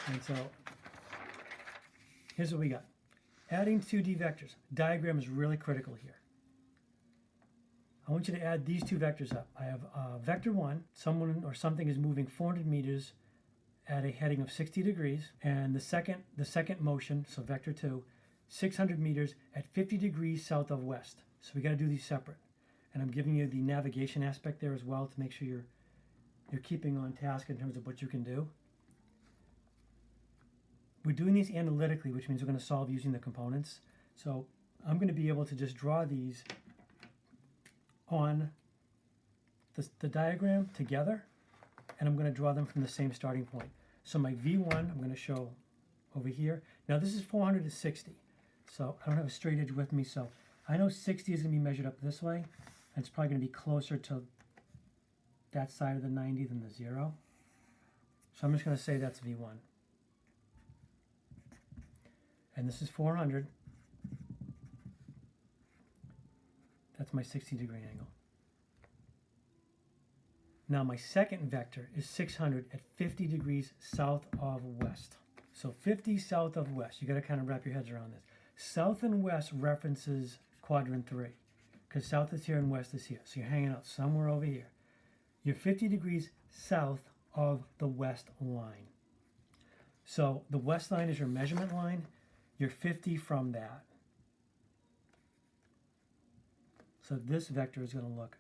And so here's what we got. Adding 2D vectors. Diagram is really critical here. I want you to add these two vectors up. I have vector 1, someone or something is moving 400 meters at a heading of 60 degrees, and the second motion, so vector 2, 600 meters at 50 degrees south of west. So we got to do these separate. And I'm giving you the navigation aspect there as well to make sure you're keeping on task in terms of what you can do. We're doing these analytically, which means we're going to solve using the components. So I'm going to be able to just draw these on the diagram together, and I'm going to draw them from the same starting point. So my V1, I'm going to show over here. Now this is 400 to 60, so I don't have a straight edge with me, so I know 60 is going to be measured up this way, and it's probably going to be closer to that side of the 90 than the 0. So I'm just going to say that's V1. And this is 400. That's my 60-degree angle. Now my second vector is 600 at 50 degrees south of west. So 50 south of west. You got to kind of wrap your heads around this. South and west references quadrant 3, because south is here and west is here. So you're hanging out somewhere over here. You're 50 degrees south of the west line. So the west line is your measurement line. You're 50 from that. So this vector is going to look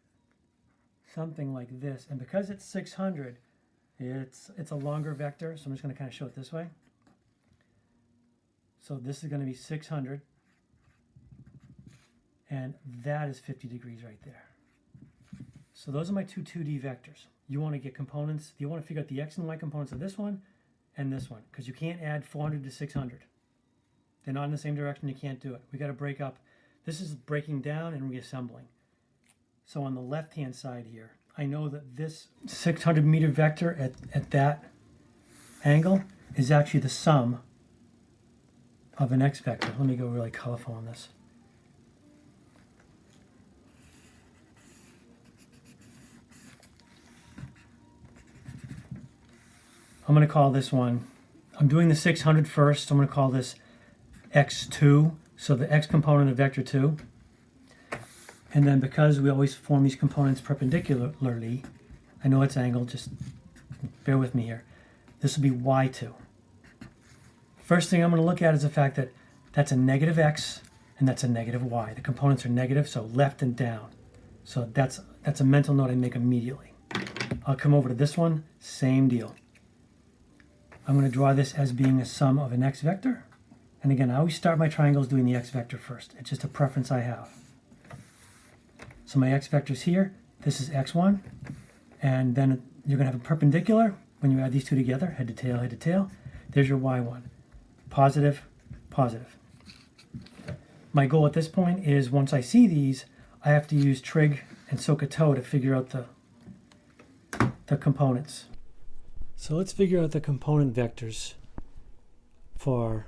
something like this. And because it's 600, it's a longer vector. So I'm just going to kind of show it this way. So this is going to be 600. And that is 50 degrees right there. So those are my two 2D vectors. You want to get components. You want to figure out the X and Y components of this one and this one, because you can't add 400 to 600. They're not in the same direction. You can't do it. We got to break up. This is breaking down and reassembling. So on the left-hand side here, I know that this 600 meter vector at that angle is actually the sum of an X vector. Let me go really colorful on this. I'm going to call this one, I'm doing the 600 first, so I'm going to call this X2, so the X component of vector 2. And then because we always form these components perpendicularly, I know it's angled, just bear with me here. This will be Y2. First thing I'm going to look at is the fact that that's a negative X and that's a negative Y. The components are negative, so left and down. So that's a mental note I make immediately. I'll come over to this one, same deal. I'm going to draw this as being a sum of an X vector. And again, I always start my triangles doing the X vector first. It's just a preference I have. So my X vector's here. This is X1. And then you're going to have a perpendicular when you add these two together, head to tail, head to tail. There's your Y1. Positive, positive. My goal at this point is once I see these, I have to use trig and SOHCAHTOA to figure out the components. So let's figure out the component vectors for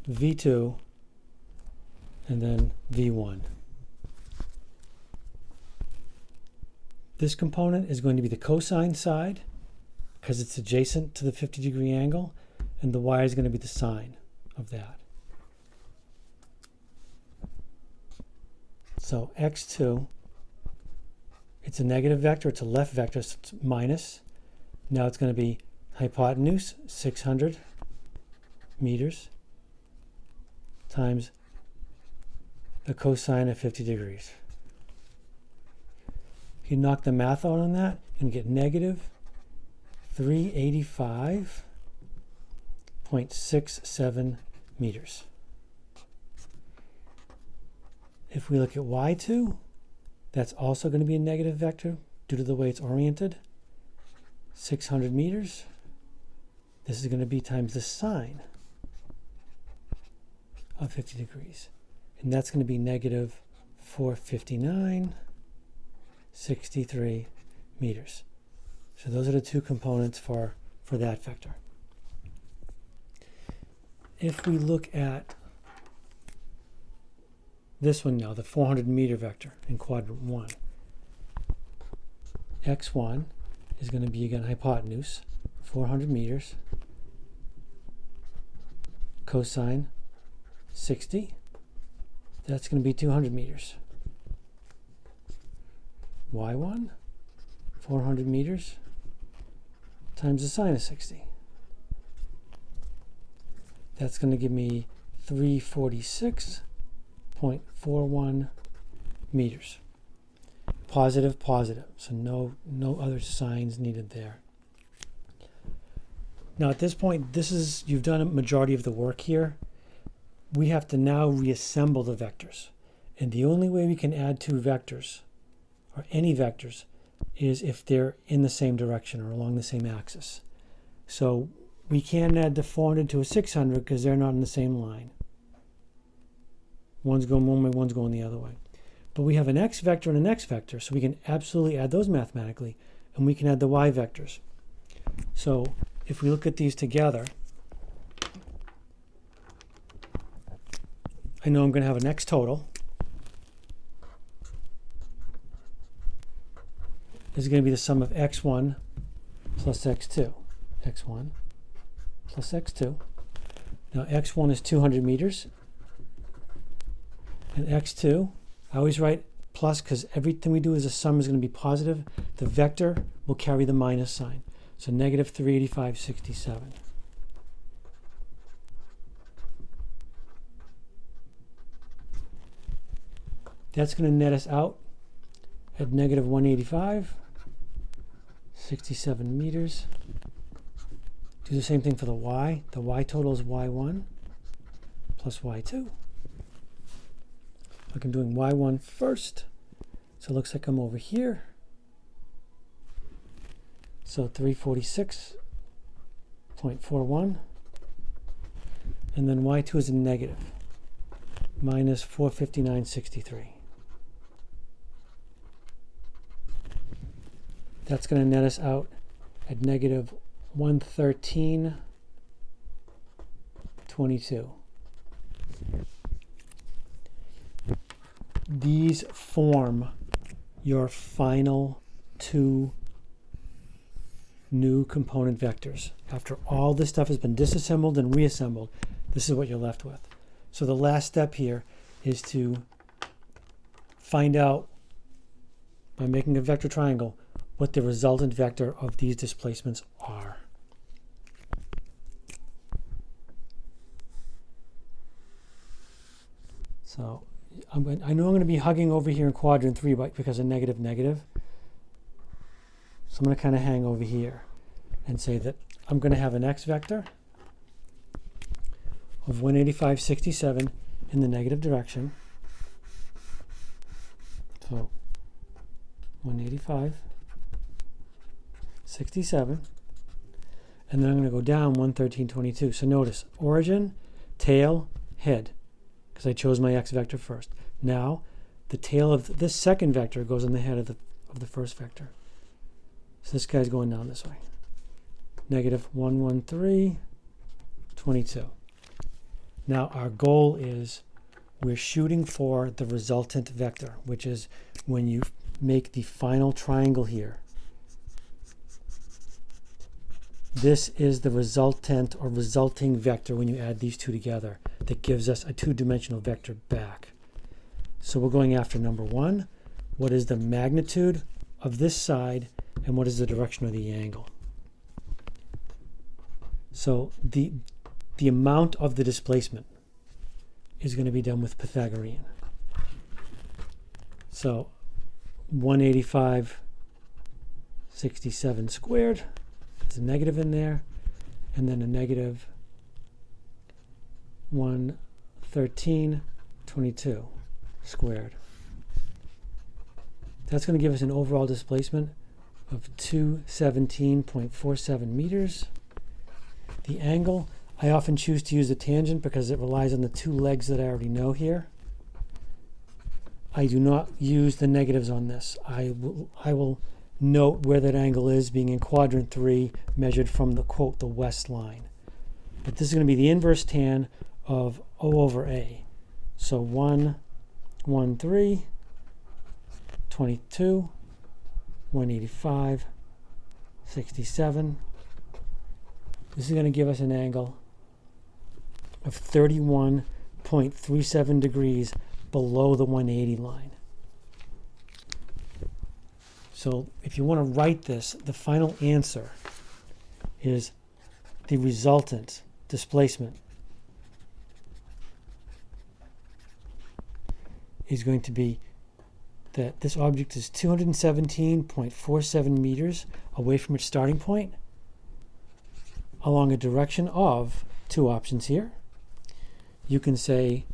V2 and then V1. This component is going to be the cosine side because it's adjacent to the 50-degree angle, and the y is going to be the sine of that. So x2, it's a negative vector, it's a left vector, so it's minus. Now it's going to be hypotenuse, 600 meters, times the cosine of 50 degrees. If you knock the math out on that, you can get negative 385.67 meters. If we look at y2, that's also going to be a negative vector due to the way it's oriented. 600 meters. This is going to be times the sine of 50 degrees. And that's going to be negative 459.63 meters. So those are the two components for that vector. If we look at this one now, the 400 meter vector in quadrant 1, x1 is going to be, again, hypotenuse, 400 meters, cosine 60. That's going to be 200 meters. y1, 400 meters times the sine of 60. That's going to give me 346.41 meters. Positive, positive. So no other signs needed there. Now at this point, you've done a majority of the work here. We have to now reassemble the vectors. And the only way we can add two vectors, or any vectors, is if they're in the same direction or along the same axis. So we can't add the 400 to a 600 because they're not in the same line. One's going one way, one's going the other way. But we have an x vector and an x vector, so we can absolutely add those mathematically, and we can add the y vectors. So if we look at these together, I know I'm going to have an x total. This is going to be the sum of x1 plus x2. x1 plus x2. Now x1 is 200 meters. And x2, I always write plus because everything we do as a sum is going to be positive. The vector will carry the minus sign. So negative 385.67. That's going to net us out at negative 185.67 meters. Do the same thing for the y. The y total is y1 plus y2. Like I'm doing y1 first. So it looks like I'm over here. So 346.41. And then y2 is a negative, minus 459.63. That's going to net us out at negative 113.22. These form your final two new component vectors. After all this stuff has been disassembled and reassembled, this is what you're left with. So the last step here is to find out, by making a vector triangle, what the resultant vector of these displacements are. So I know I'm going to be hugging over here in quadrant 3 because of negative, negative. So I'm going to kind of hang over here and say that I'm going to have an x vector of 185.67 in the negative direction. So 185.67. And then I'm going to go down 113.22. So notice, origin, tail, head, because I chose my x vector first. Now, the tail of this second vector goes on the head of the first vector. So this guy's going down this way. Negative 113.22. Now our goal is we're shooting for the resultant vector, which is when you make the final triangle here. This is the resultant or resulting vector when you add these two together that gives us a two-dimensional vector back. So we're going after number one. What is the magnitude of this side and what is the direction of the angle? So the amount of the displacement is going to be done with Pythagorean. So 185.67 squared. There's a negative in there, and then a negative 113.22 squared. That's going to give us an overall displacement of 217.47 meters. The angle, I often choose to use the tangent because it relies on the two legs that I already know here. I do not use the negatives on this. I will note where that angle is, being in quadrant 3, measured from the, quote, the west line. But this is going to be the inverse tan of O over A. So 113, 22, 185, 67. This is going to give us an angle of 31.37 degrees below the 180 line. So if you want to write this, the final answer is the resultant displacement is going to be that this object is 217.47 meters away from its starting point along a direction of two options here. You can say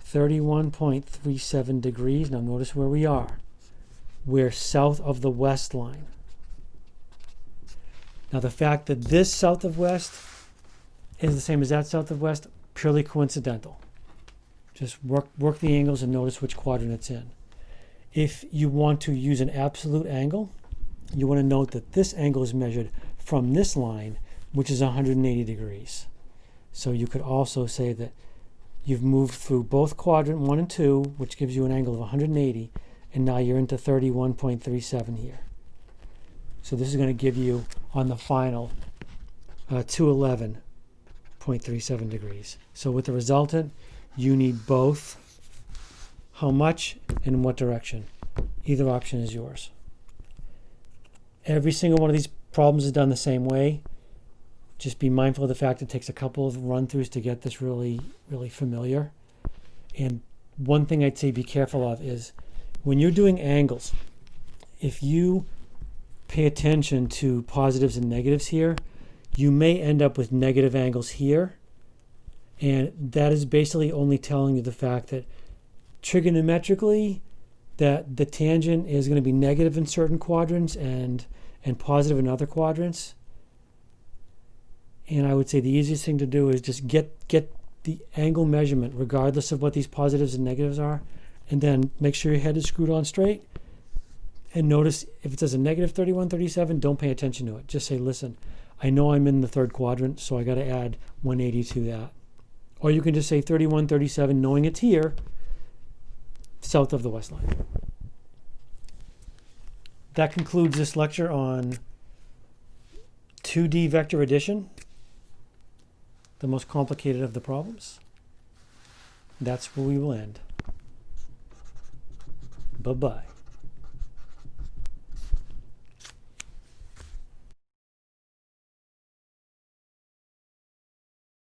31.37 degrees. Now notice where we are. We're south of the west line. Now the fact that this south of west is the same as that south of west, purely coincidental. Just work the angles and notice which quadrant it's in. If you want to use an absolute angle, you want to note that this angle is measured from this line, which is 180 degrees. So you could also say that you've moved through both quadrant 1 and 2, which gives you an angle of 180, and now you're into 31.37 here. So this is going to give you, on the final, 211.37 degrees. So with the resultant, you need both. How much and in what direction? Either option is yours. Every single one of these problems is done the same way. Just be mindful of the fact it takes a couple of run-throughs to get this really, really familiar. And one thing I'd say be careful of is when you're doing angles, if you pay attention to positives and negatives here, you may end up with negative angles here. And that is basically only telling you the fact that trigonometrically, that the tangent is going to be negative in certain quadrants and positive in other quadrants. And I would say the easiest thing to do is just get the angle measurement regardless of what these positives and negatives are, and then make sure your head is screwed on straight. And notice if it says a negative 31.37, don't pay attention to it. Just say, listen, I know I'm in the third quadrant, so I got to add 180 to that. Or you can just say 31.37, knowing it's here, south of the west line. That concludes this lecture on 2D vector addition, the most complicated of the problems. That's where we will end. Bye-bye.